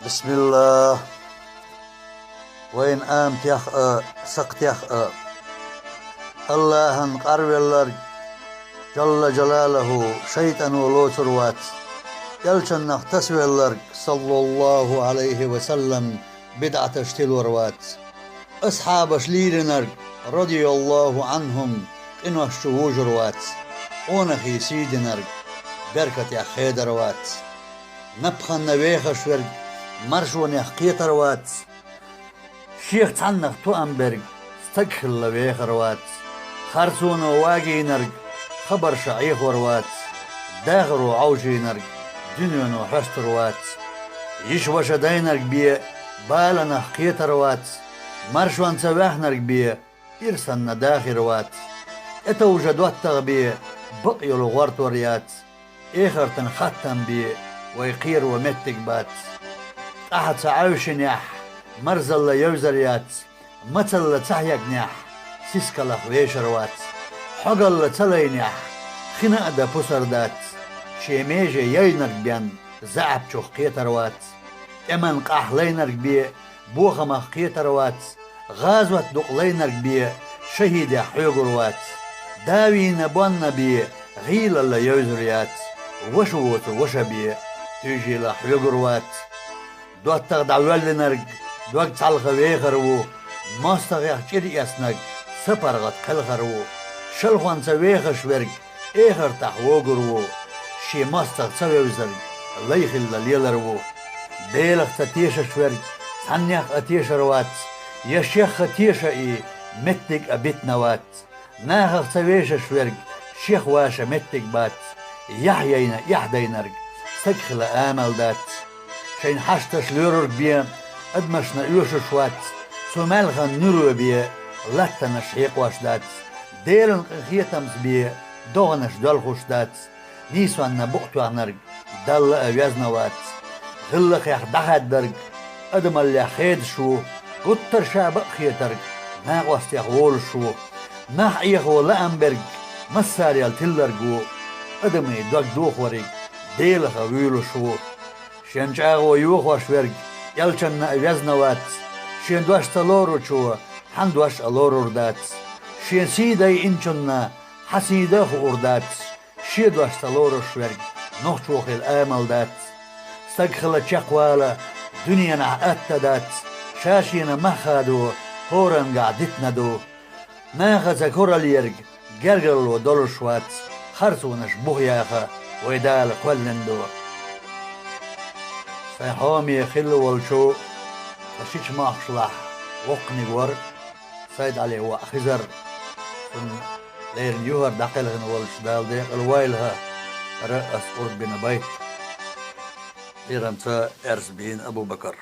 بسم الله. وين قامت يخ سقت يخ الله قرب الله جل جلاله شيطان ولوتر وات يلشن تسوي الله صلى الله عليه وسلم بدعة اشتل وروات أصحاب شليرنر رضي الله عنهم إنه الشهوج روات ونخي سيدنر بركة يا خيدر وات نبخن نبيخ شورج مرشون يحقيت روات شيخ تعنخ تو أمبرج استقخل لبيخ روات خرسون واجي نرج خبر شعيخ وروات داغر وعوجي نرج دنيون وحشت روات يشوش دينرج بيه بالنا حقيت روات مرشون سواح نرج بيه إرسلنا داخل روات اتوجد واتغ بيه بقي الغورت وريات إخر تنختم بيه ويقير ومتك بات أحد سعاوش نياح مرزل يوزريات مثل تحيق نياح سيسكالخ ويشروات حقل تلي نياح خناق دا بسردات شيميجي يينرك بيان زعب شوخ قيتروات امن قاح لينرك بيه بوخمخ قيتروات غازوت دق لينرك بيه شهيد حيقروات داوي نبون بيه غيل اللي يوزريات وشوت وشبيه تيجي لحيقروات دوت تغدع ولنرج دوت تعلق ويخرو ماستغيخ شري اسنج سپرغت كلخرو شلخوان سويخ شورج اخر تحوغرو شي ماستغ سويوزرج ليخل لليلرو ديلخ تتيش شورج ثانيخ اتيش روات يشيخ تيش متك ابيت نوات ناخخ سويش شورج شيخ واشا متك بات يحيينا يحدينرج سكخل آمل دات شين حشتش لورك بيه ادمشنا يوش شوات سومالغا نورو بيه لاتنش هيقواش دات ديرن خيتمز بيه دوغنش دلخوش دات نيسوان نبقتو عنرق دل اويزنا وات غلق يخ دخد درق ادمال يخيد شو قطر شابق خيترق ناقوست يخول شو ناح ايخو لأمبرق مسار يلتلرقو ادمي دوك دوخ ورق ديلخ ويلو شو شنجاغو يوخوش ورق يلچن اويزنا وات شين دوش تلورو شو حندوش الورور دات شين سيداي انچنا حسيده اردات شي دوش تلورو شورق نوخشوخ الامل دات استقخل تشقوالا دنيا نعقت دات شاشينا مخادو هورن قعدتنا دو ناخذ كورا ليرق قرقل ودول شوات خرسونش بوغياخا ويدال كولندو سيحومي خلو والشو فشيش ماخشلح وقني ور سيد عليه وخزر سن ليرن يوهر دقلهن والش دال ديق الوايلها رأس قرب بن بيت ليرن ارس بين أبو بكر